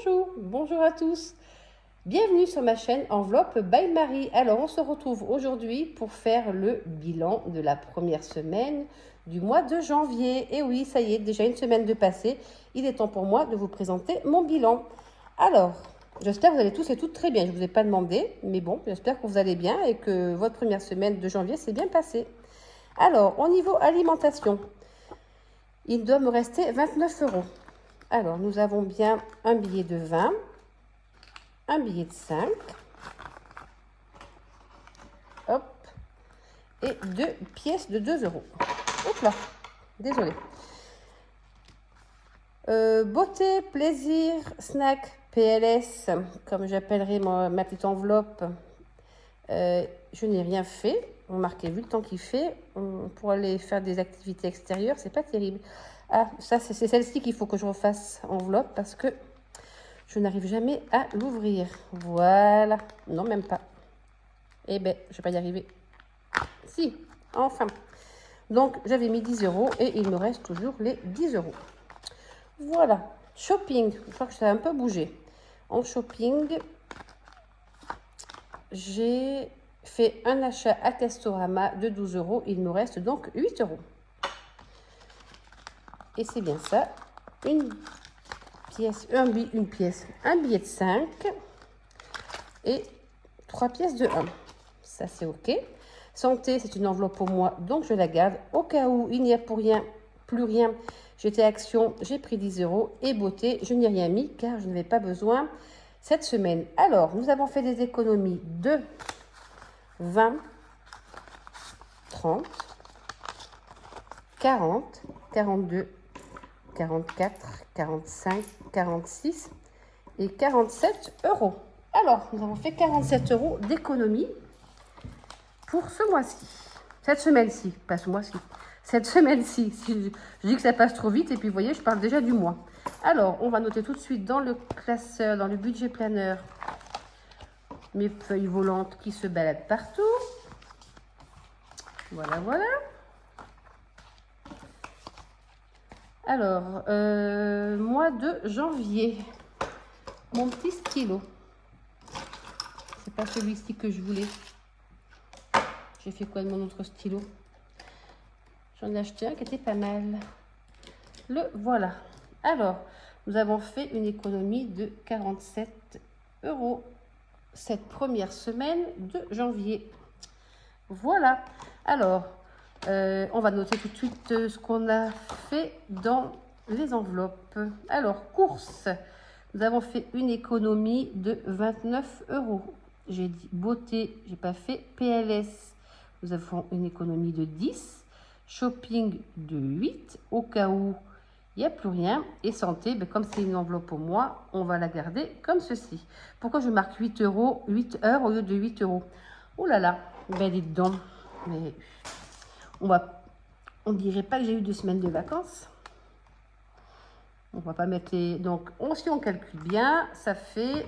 Bonjour, bonjour à tous. Bienvenue sur ma chaîne Enveloppe by Marie. Alors, on se retrouve aujourd'hui pour faire le bilan de la première semaine du mois de janvier. Et oui, ça y est, déjà une semaine de passé. Il est temps pour moi de vous présenter mon bilan. Alors, j'espère que vous allez tous et toutes très bien. Je ne vous ai pas demandé, mais bon, j'espère que vous allez bien et que votre première semaine de janvier s'est bien passée. Alors, au niveau alimentation, il doit me rester 29 €. Alors, nous avons bien un billet de 20, un billet de 5, hop, et 2 pièces de 2 €. Hop là, désolé. Beauté, plaisir, snack, PLS, comme j'appellerai ma petite enveloppe. Je n'ai rien fait. Remarquez, vu le temps qu'il fait, pour aller faire des activités extérieures, c'est pas terrible. Ah, ça, c'est celle-ci qu'il faut que je refasse enveloppe parce que je n'arrive jamais à l'ouvrir. Voilà. Non, même pas. Eh ben, je vais pas y arriver. Si, enfin. Donc, j'avais mis 10 € et il me reste toujours les 10 €. Voilà. Shopping. Je crois que ça a un peu bougé. En shopping, j'ai fait un achat à Castorama de 12 €. Il me reste donc 8 €. Et c'est bien ça. Un billet de 5 et 3 pièces de 1. Ça, c'est OK. Santé, c'est une enveloppe pour moi, donc je la garde. Au cas où il n'y a plus rien, j'étais Action, j'ai pris 10 €. Et beauté, je n'ai rien mis car je n'avais pas besoin cette semaine. Alors, nous avons fait des économies de 20, 30, 40, 42, 44, 45, 46 et 47 €. Alors, nous avons fait 47 € d'économie pour ce mois-ci. Cette semaine-ci, pas ce mois-ci. Cette semaine-ci, je dis que ça passe trop vite et puis vous voyez, je parle déjà du mois. Alors, on va noter tout de suite dans le classeur, dans le budget planner, mes feuilles volantes qui se baladent partout. Voilà, voilà. Alors, mois de janvier, mon petit stylo. C'est pas celui-ci que je voulais. J'ai fait quoi de mon autre stylo? J'en ai acheté un qui était pas mal. Le voilà. Alors, nous avons fait une économie de 47 € cette première semaine de janvier. Voilà. Alors, on va noter tout de suite ce qu'on a fait dans les enveloppes. Alors, courses. Nous avons fait une économie de 29 €. J'ai dit beauté, j'ai pas fait PLS. Nous avons une économie de 10. Shopping de 8. Au cas où il n'y a plus rien. Et santé, ben comme c'est une enveloppe pour moi, on va la garder comme ceci. Pourquoi je marque 8 €, 8 heures au lieu de 8 €? Oh là là, ben dites donc. Mais on dirait pas que j'ai eu 2 semaines de vacances. On va pas mettre les... Donc, si on calcule bien, ça fait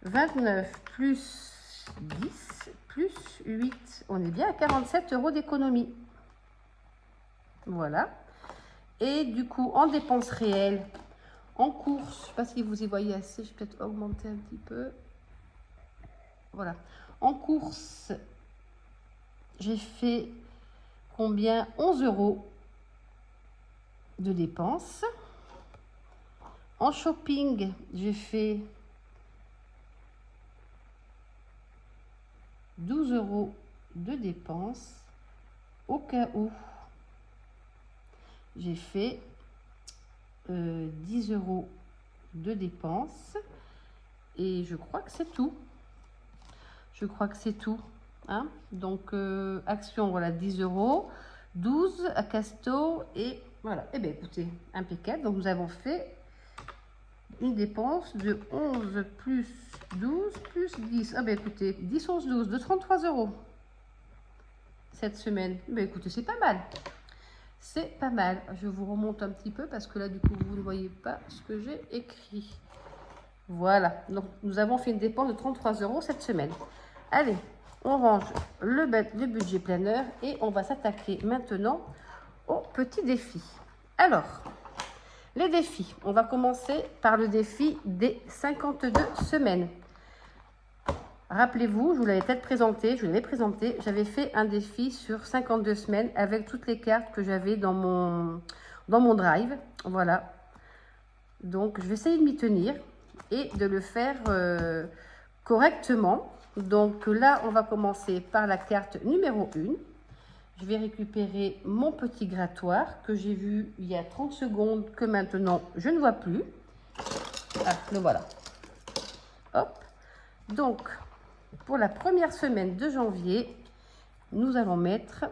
29 plus 10 plus 8. On est bien à 47 € d'économie. Voilà. Et du coup, en dépenses réelles, en course, je ne sais pas si vous y voyez assez, je vais peut-être augmenter un petit peu. Voilà. En course, j'ai fait combien? 11 € de dépenses. En shopping, j'ai fait 12 € de dépenses. Au cas où, j'ai fait 10 € de dépenses. Et je crois que c'est tout. Je crois que c'est tout. Hein. Donc, Action, voilà, 10 €. 12 à Casto et voilà. Eh bien, écoutez, impeccable. Donc, nous avons fait une dépense de 11 plus 12 plus 10. Ah ben écoutez, 10, 11, 12, de 33 € cette semaine. Ben écoutez, c'est pas mal. C'est pas mal. Je vous remonte un petit peu parce que là, du coup, vous ne voyez pas ce que j'ai écrit. Voilà. Donc, nous avons fait une dépense de 33 € cette semaine. Allez, on range le budget planner et on va s'attaquer maintenant au petit défi. Alors, les défis. On va commencer par le défi des 52 semaines. Rappelez-vous, je vous l'avais peut-être présenté, j'avais fait un défi sur 52 semaines avec toutes les cartes que j'avais dans mon drive. Voilà. Donc, je vais essayer de m'y tenir et de le faire correctement. Donc là, on va commencer par la carte numéro 1. Je vais récupérer mon petit grattoir que j'ai vu il y a 30 secondes, que maintenant je ne vois plus. Ah, le voilà. Hop. Donc, pour la première semaine de janvier, nous allons mettre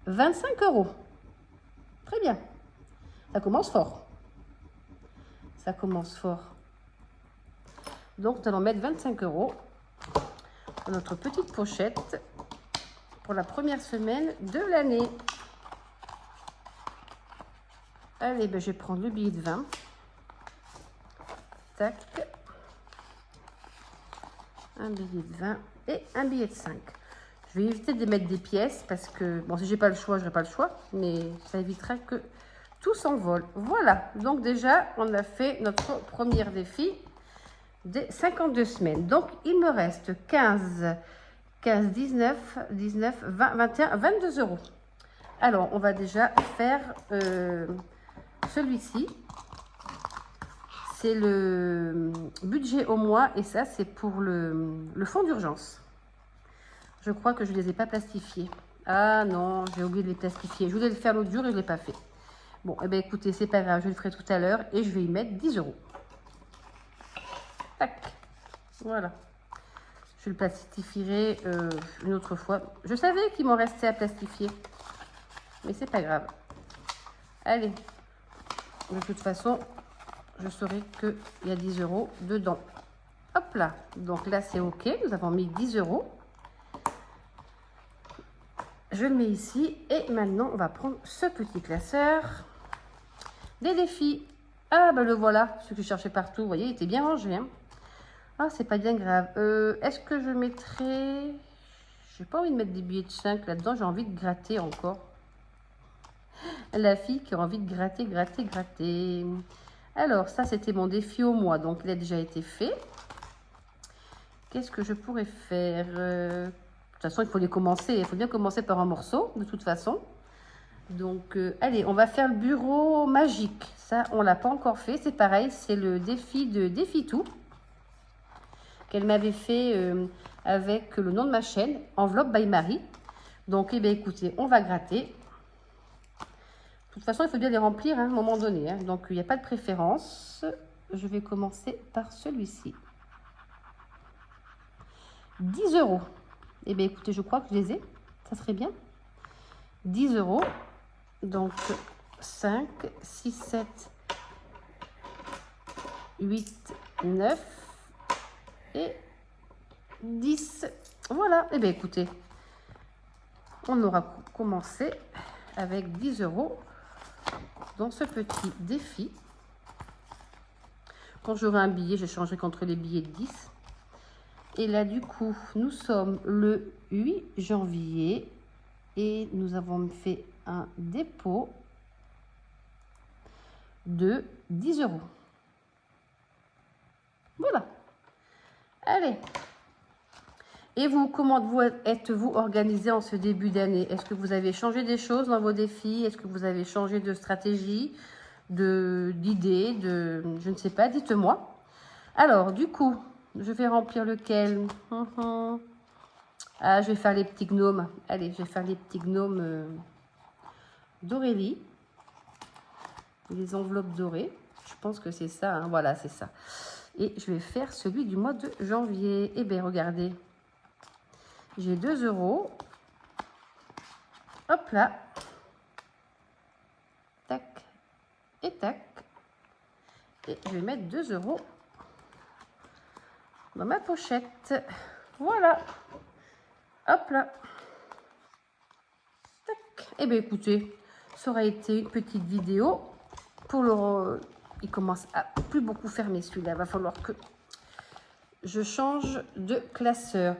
25 €. Très bien. Ça commence fort. Ça commence fort. Donc, nous allons mettre 25 € dans notre petite pochette pour la première semaine de l'année. Allez, ben, je vais prendre le billet de 20. Tac. Un billet de 20 et un billet de 5. Je vais éviter de mettre des pièces parce que, bon, si j'ai pas le choix, je n'aurai pas le choix, mais ça évitera que tout s'envole. Voilà, donc déjà, on a fait notre premier défi des 52 semaines. Donc, il me reste 15, 19, 20, 21, 22 €. Alors, on va déjà faire celui-ci. C'est le budget au mois et ça, c'est pour le fonds d'urgence. Je crois que je ne les ai pas plastifiés. Ah non, j'ai oublié de les plastifier. Je voulais le faire l'autre jour et je ne l'ai pas fait. Bon, eh bien écoutez, c'est pas grave, je le ferai tout à l'heure et je vais y mettre 10 €. Tac. Voilà. Je le plastifierai une autre fois. Je savais qu'il m'en restait à plastifier. Mais c'est pas grave. Allez. De toute façon, je saurai qu'il y a 10 € dedans. Hop là. Donc là, c'est OK. Nous avons mis 10 €. Je le mets ici. Et maintenant, on va prendre ce petit classeur des défis. Ah, ben le voilà. Ce que je cherchais partout. Vous voyez, il était bien rangé. Hein. Ah, c'est pas bien grave. Est-ce que je mettrai... J'ai pas envie de mettre des billets de 5 là-dedans. J'ai envie de gratter encore. La fille qui a envie de gratter, gratter, gratter. Alors, ça, c'était mon défi au mois. Donc, il a déjà été fait. Qu'est-ce que je pourrais faire de toute façon, il faut les commencer. Il faut bien commencer par un morceau, de toute façon. Donc, allez, on va faire le bureau magique. Ça, on l'a pas encore fait. C'est pareil, c'est le défi de Défi Tout qu'elle m'avait fait avec le nom de ma chaîne, Enveloppe by Marie. Donc, eh bien, écoutez, on va gratter. De toute façon, il faut bien les remplir hein, à un moment donné. Hein. Donc, il n'y a pas de préférence. Je vais commencer par celui-ci. 10 €. Eh bien, écoutez, je crois que je les ai. Ça serait bien. 10 €. Donc, 5, 6, 7, 8, 9 et 10. Voilà. Eh bien, écoutez, on aura commencé avec 10 € dans ce petit défi. Quand j'aurai un billet, je changerai contre les billets de 10. Et là, du coup, nous sommes le 8 janvier et nous avons fait un dépôt de 10 €. Voilà. Allez. Et vous, comment êtes-vous organisé en ce début d'année? Est-ce que vous avez changé des choses dans vos défis? Est-ce que vous avez changé de stratégie, d'idée, je ne sais pas, dites-moi. Alors, du coup, je vais remplir lequel? Ah, je vais faire les petits gnomes. Allez, je vais faire les petits gnomes d'Aurélie. Les enveloppes dorées. Je pense que c'est ça. Hein. Voilà, c'est ça. Et je vais faire celui du mois de janvier. Eh bien, regardez. J'ai 2 €. Hop là. Tac. Et tac. Et je vais mettre 2 € dans ma pochette. Voilà. Hop là. Tac. Eh bien, écoutez, ça aurait été une petite vidéo pour le... Il commence à plus beaucoup fermer celui-là. Il va falloir que je change de classeur.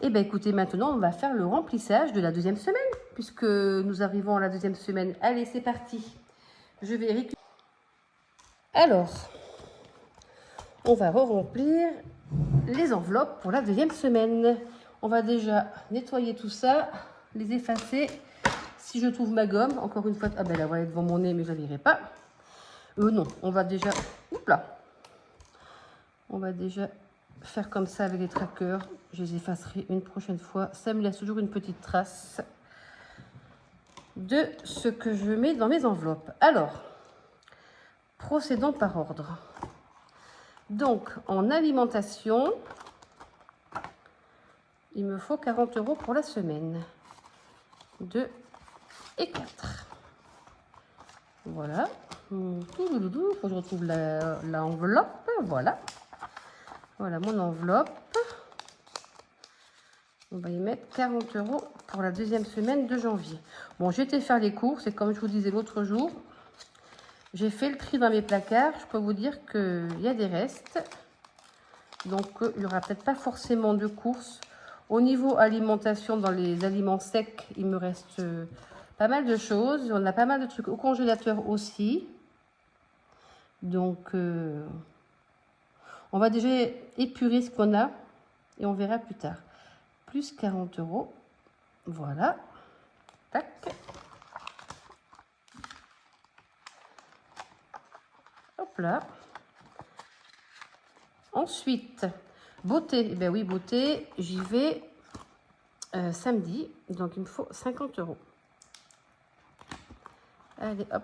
Eh bien, écoutez, maintenant, on va faire le remplissage de la deuxième semaine. puisque nous arrivons à la deuxième semaine. Allez, c'est parti. Je vais récupérer. Alors, on va remplir les enveloppes pour la deuxième semaine. On va déjà nettoyer tout ça, les effacer. Si je trouve ma gomme, encore une fois, ah ben là, voilà, devant mon nez, mais je ne la verrai pas. Non, on va déjà, oups là, on va déjà faire comme ça avec les trackers. Je les effacerai une prochaine fois. Ça me laisse toujours une petite trace de ce que je mets dans mes enveloppes. Alors, procédons par ordre. Donc, en alimentation, il me faut 40 € pour la semaine. 2 et 4. Voilà. Faut que je retrouve l'enveloppe. Voilà. Voilà mon enveloppe. On va y mettre 40 € pour la deuxième semaine de janvier. Bon, j'ai été faire les courses et comme je vous disais l'autre jour, j'ai fait le tri dans mes placards. Je peux vous dire qu'il y a des restes. Donc, il n'y aura peut-être pas forcément de courses. Au niveau alimentation, dans les aliments secs, il me reste pas mal de choses. On a pas mal de trucs au congélateur aussi. Donc, on va déjà épurer ce qu'on a et on verra plus tard. Plus 40 €. Voilà. Tac. Hop là. Ensuite, beauté. Eh bien oui, beauté, j'y vais samedi. Donc, il me faut 50 €. Allez, hop.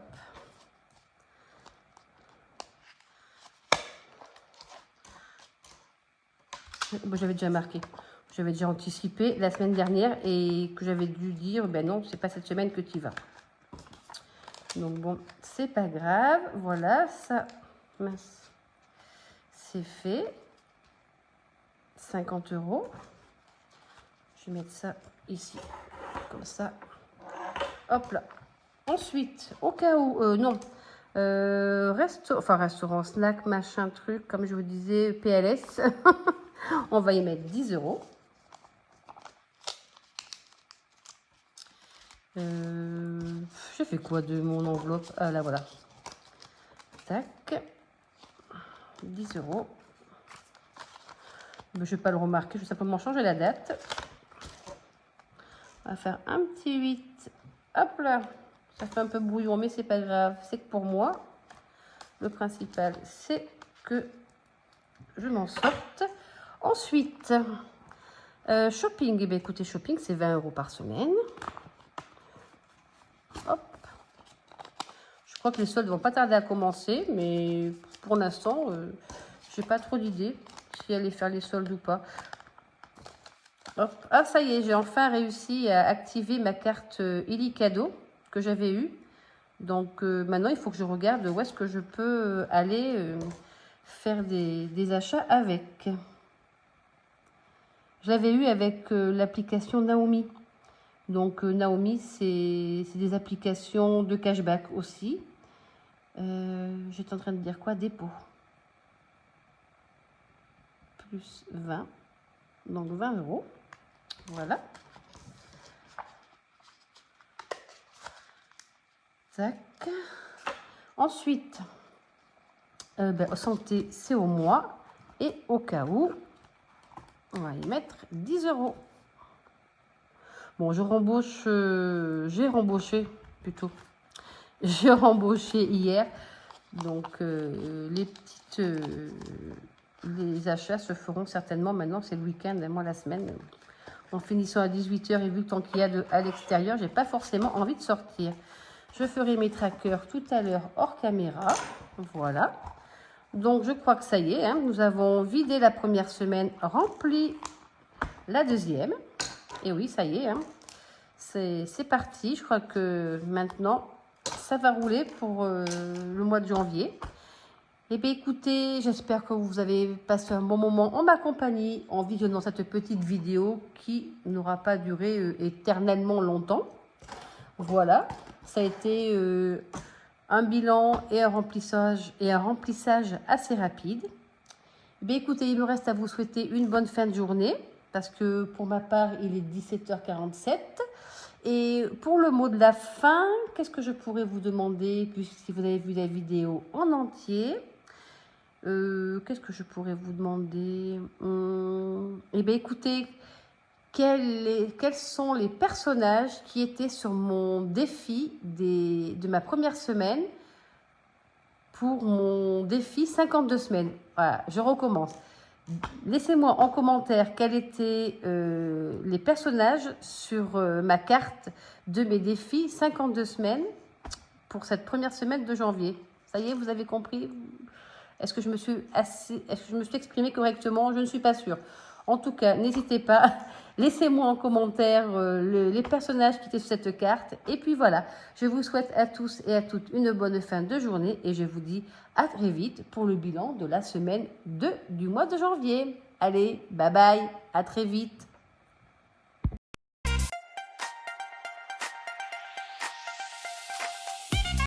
J'avais déjà marqué. J'avais déjà anticipé la semaine dernière et que j'avais dû dire, ben non, c'est pas cette semaine que tu y vas. Donc bon, c'est pas grave. Voilà, ça, mince, c'est fait. 50 €. Je vais mettre ça ici, comme ça. Hop là. Ensuite, au cas où, non, restaurant, snack, machin, truc, comme je vous disais, PLS. On va y mettre 10 €. J'ai fait quoi de mon enveloppe? Ah là, voilà. Tac. 10 €. Je ne vais pas le remarquer, je vais simplement changer la date. On va faire un petit 8. Hop là. Ça fait un peu brouillon, mais c'est pas grave. C'est que pour moi, le principal, c'est que je m'en sorte. Ensuite, shopping. Eh bien, écoutez, shopping, c'est 20 € par semaine. Hop. Je crois que les soldes vont pas tarder à commencer, mais pour l'instant, j'ai pas trop d'idées si aller faire les soldes ou pas. Hop. Ah, ça y est, j'ai enfin réussi à activer ma carte Illicadeau que j'avais eue. Donc maintenant, il faut que je regarde où est-ce que je peux aller faire des achats avec. Je l'avais eu avec l'application Naomi. Donc Naomi, c'est des applications de cashback aussi. J'étais en train de dire quoi? Dépôt. Plus 20. Donc 20 €. Voilà. Tac. Ensuite, santé, c'est au mois. Et au cas où, on va y mettre 10 €. Bon, j'ai rembauché plutôt. J'ai rembauché hier. Donc, les achats se feront certainement maintenant. C'est le week-end, moi la semaine. En finissant à 18 h et vu le temps qu'il y a à l'extérieur, j'ai pas forcément envie de sortir. Je ferai mes trackers tout à l'heure hors caméra. Voilà. Donc, je crois que ça y est. Hein, nous avons vidé la première semaine, rempli la deuxième. Et oui, ça y est. Hein, c'est parti. Je crois que maintenant, ça va rouler pour le mois de janvier. Eh bien, écoutez, j'espère que vous avez passé un bon moment en ma compagnie en visionnant cette petite vidéo qui n'aura pas duré éternellement longtemps. Voilà, ça a été un bilan et un remplissage assez rapide. Eh bien, écoutez, il me reste à vous souhaiter une bonne fin de journée parce que pour ma part, il est 17 h 47. Et pour le mot de la fin, qu'est-ce que je pourrais vous demander, puisque vous avez vu la vidéo en entier? Qu'est-ce que je pourrais vous demander? Eh bien, écoutez, quels sont les personnages qui étaient sur mon défi de ma première semaine pour mon défi 52 semaines? Voilà, je recommence. Laissez-moi en commentaire quels étaient les personnages sur ma carte de mes défis 52 semaines pour cette première semaine de janvier. Ça y est, vous avez compris? Est-ce que je me suis exprimée correctement? Je ne suis pas sûre. En tout cas, n'hésitez pas, laissez-moi en commentaire les personnages qui étaient sur cette carte. Et puis voilà, je vous souhaite à tous et à toutes une bonne fin de journée et je vous dis à très vite pour le bilan de la semaine 2 du mois de janvier. Allez, bye bye, à très vite.